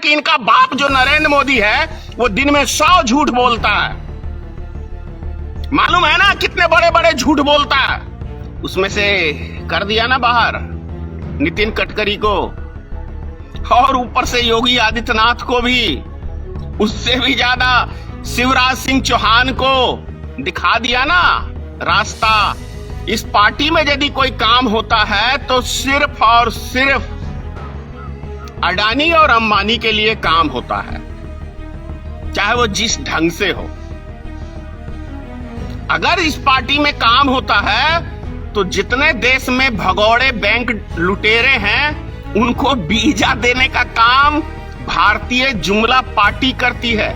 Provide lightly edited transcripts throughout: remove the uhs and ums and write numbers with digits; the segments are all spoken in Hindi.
कि इनका बाप जो नरेंद्र मोदी है वो दिन में 100 झूठ बोलता है। मालूम है ना कितने बड़े बड़े झूठ बोलता है। उसमें से कर दिया ना बाहर नितिन गडकरी को, और ऊपर से योगी आदित्यनाथ को भी, उससे भी ज्यादा शिवराज सिंह चौहान को दिखा दिया ना रास्ता। इस पार्टी में यदि कोई काम होता है तो सिर्फ और सिर्फ अडानी और अंबानी के लिए काम होता है, चाहे वो जिस ढंग से हो। अगर इस पार्टी में काम होता है तो जितने देश में भगोड़े बैंक लुटेरे हैं उनको वीजा देने का काम भारतीय जुमला पार्टी करती है।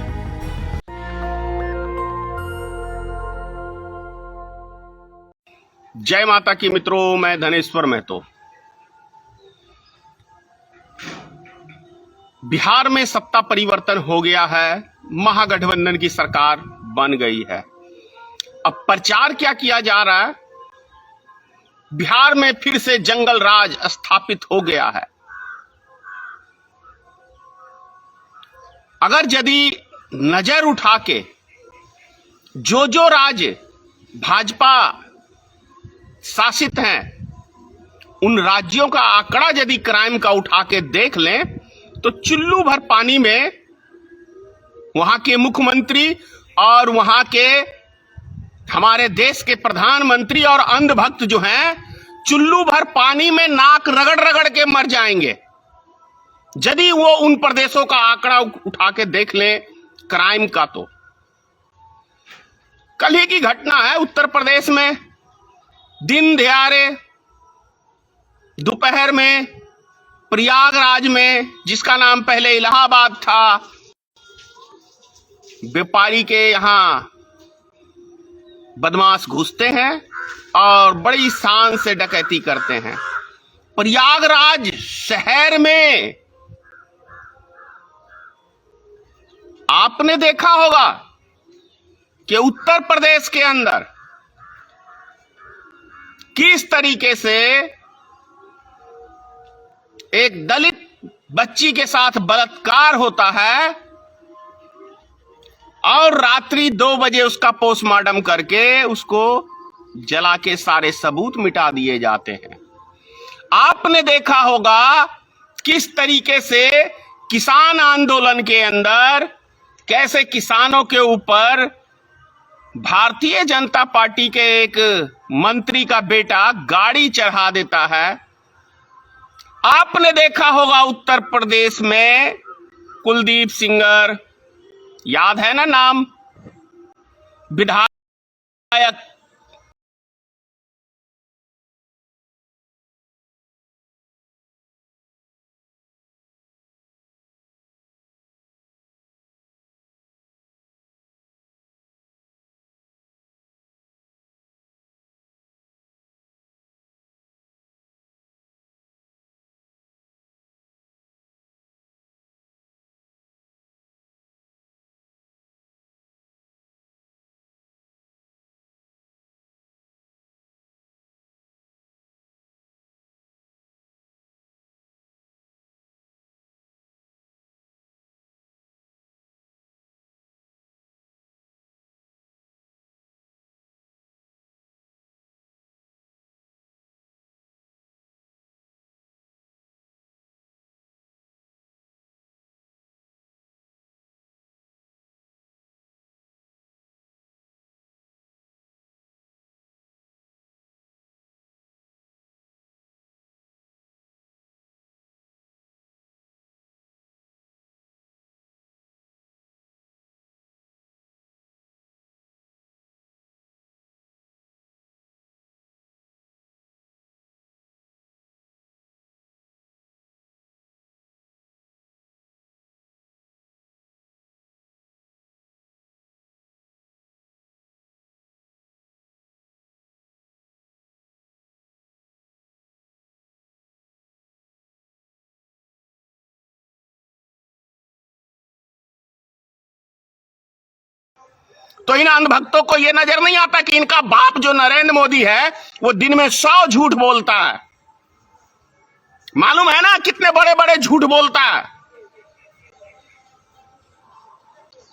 जय माता की मित्रों, मैं धनेश्वर महतो। बिहार में सत्ता परिवर्तन हो गया है, महागठबंधन की सरकार बन गई है। अब प्रचार क्या किया जा रहा है? बिहार में फिर से जंगल राज स्थापित हो गया है। अगर यदि नजर उठा के जो राज्य भाजपा शासित हैं उन राज्यों का आंकड़ा यदि क्राइम का उठा के देख लें तो चुल्लू भर पानी में वहां के मुख्यमंत्री और वहां के हमारे देश के प्रधानमंत्री और अंधभक्त जो हैं चुल्लू भर पानी में नाक रगड़ रगड़ के मर जाएंगे यदि वो उन प्रदेशों का आंकड़ा उठा के देख लें क्राइम का। तो कल ही की घटना है, उत्तर प्रदेश में दिन दहाड़े दोपहर में प्रयागराज में, जिसका नाम पहले इलाहाबाद था, व्यापारी के यहां बदमाश घुसते हैं और बड़ी शान से डकैती करते हैं। प्रयागराज शहर में आपने देखा होगा कि उत्तर प्रदेश के अंदर किस तरीके से एक दलित बच्ची के साथ बलात्कार होता है और रात्रि 2 बजे उसका पोस्टमार्टम करके उसको जला के सारे सबूत मिटा दिए जाते हैं। आपने देखा होगा किस तरीके से किसान आंदोलन के अंदर कैसे किसानों के ऊपर भारतीय जनता पार्टी के एक मंत्री का बेटा गाड़ी चढ़ा देता है। आपने देखा होगा उत्तर प्रदेश में कुलदीप सिंगर, याद है ना नाम, विधायक तो इन अंधभक्तों को यह नजर नहीं आता कि इनका बाप जो नरेंद्र मोदी है वो दिन में 100 झूठ बोलता है। मालूम है ना कितने बड़े बड़े झूठ बोलता है।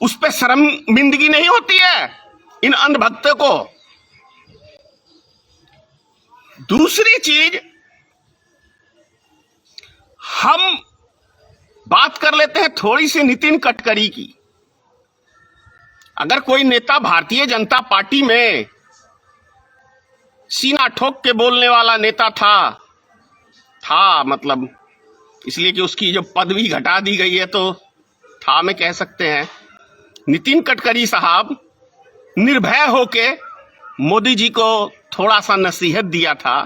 उस पे शर्मिंदगी नहीं होती है इन अंधभक्तों को? दूसरी चीज, हम बात कर लेते हैं थोड़ी सी नितिन गडकरी की। अगर कोई नेता भारतीय जनता पार्टी में सीना ठोक के बोलने वाला नेता था मतलब इसलिए कि उसकी जो पदवी घटा दी गई है तो था में कह सकते हैं, नितिन गडकरी साहब निर्भय होके मोदी जी को थोड़ा सा नसीहत दिया था,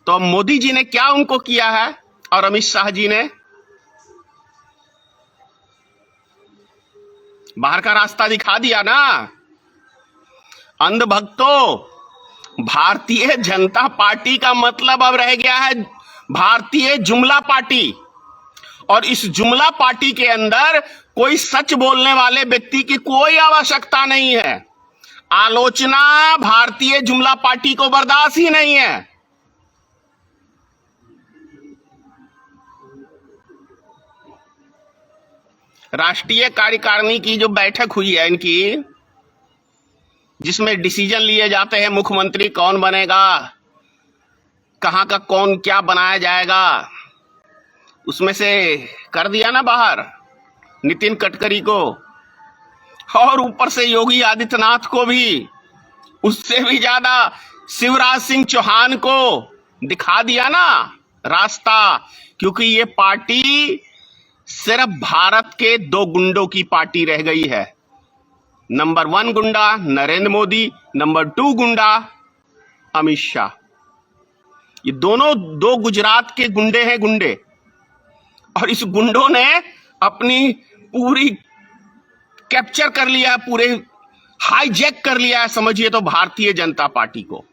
तो अब मोदी जी ने क्या उनको किया है और अमित शाह जी ने बाहर का रास्ता दिखा दिया ना। अंधभक्तों, भारतीय जनता पार्टी का मतलब अब रह गया है भारतीय जुमला पार्टी, और इस जुमला पार्टी के अंदर कोई सच बोलने वाले व्यक्ति की कोई आवश्यकता नहीं है। आलोचना भारतीय जुमला पार्टी को बर्दाश्त ही नहीं है। राष्ट्रीय कार्यकारिणी की जो बैठक हुई है इनकी, जिसमें डिसीजन लिए जाते हैं मुख्यमंत्री कौन बनेगा, कहां का कौन क्या बनाया जाएगा, उसमें से कर दिया ना बाहर नितिन गडकरी को, और ऊपर से योगी आदित्यनाथ को भी, उससे भी ज्यादा शिवराज सिंह चौहान को दिखा दिया ना रास्ता। क्योंकि ये पार्टी सिर्फ भारत के दो गुंडों की पार्टी रह गई है। नंबर 1 गुंडा नरेंद्र मोदी, नंबर 2 गुंडा अमित शाह। ये दोनों दो गुजरात के गुंडे हैं, गुंडे। और इस गुंडों ने अपनी पूरी कैप्चर कर लिया है, पूरे हाईजैक कर लिया है, समझिए तो भारतीय जनता पार्टी को।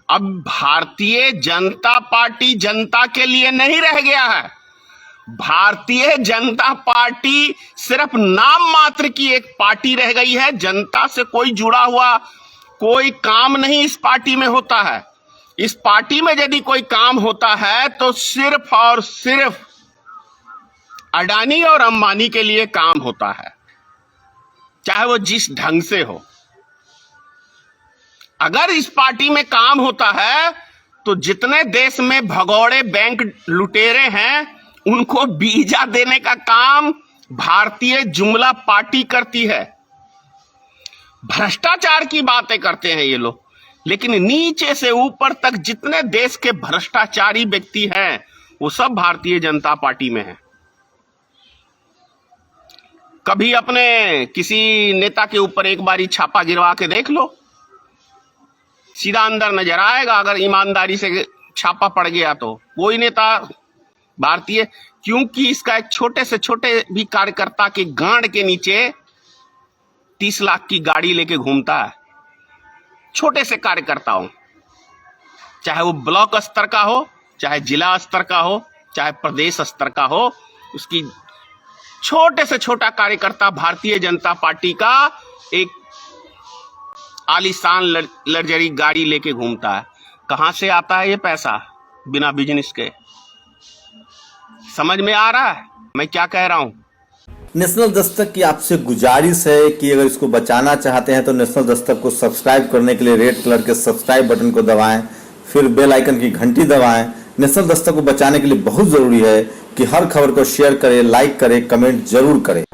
अब भारतीय जनता पार्टी जनता के लिए नहीं रह गया है। भारतीय जनता पार्टी सिर्फ नाम मात्र की एक पार्टी रह गई है। जनता से कोई जुड़ा हुआ कोई काम नहीं इस पार्टी में होता है। इस पार्टी में यदि कोई काम होता है तो सिर्फ और सिर्फ अडानी और अंबानी के लिए काम होता है, चाहे वो जिस ढंग से हो। अगर इस पार्टी में काम होता है तो जितने देश में भगौड़े बैंक लुटेरे हैं उनको वीजा देने का काम भारतीय जुमला पार्टी करती है। भ्रष्टाचार की बातें करते हैं ये लोग, लेकिन नीचे से ऊपर तक जितने देश के भ्रष्टाचारी व्यक्ति हैं वो सब भारतीय जनता पार्टी में हैं। कभी अपने किसी नेता के ऊपर एक बारी छापा गिरवा के देख लो, सीधा अंदर नजर आएगा। अगर ईमानदारी से छापा पड़ गया तो कोई नेता भारतीय, क्योंकि इसका एक छोटे से छोटे भी कार्यकर्ता के गांड के नीचे 30 लाख की गाड़ी लेके घूमता है। छोटे से कार्यकर्ताओं, चाहे वो ब्लॉक स्तर का हो, चाहे जिला स्तर का हो, चाहे प्रदेश स्तर का हो, उसकी छोटे से छोटा कार्यकर्ता भारतीय जनता पार्टी का एक आलीशान लग्जरी गाड़ी लेके घूमता है। कहां से आता है ये पैसा बिना बिजनेस के? समझ में आ रहा है मैं क्या कह रहा हूं? नेशनल दस्तक की आपसे गुजारिश है कि अगर इसको बचाना चाहते हैं तो नेशनल दस्तक को सब्सक्राइब करने के लिए रेड कलर के सब्सक्राइब बटन को दबाएं, फिर बेल आइकन की घंटी दबाएं। नेशनल दस्तक को बचाने के लिए बहुत जरूरी है कि हर खबर को शेयर करें, लाइक करें, कमेंट जरूर करें।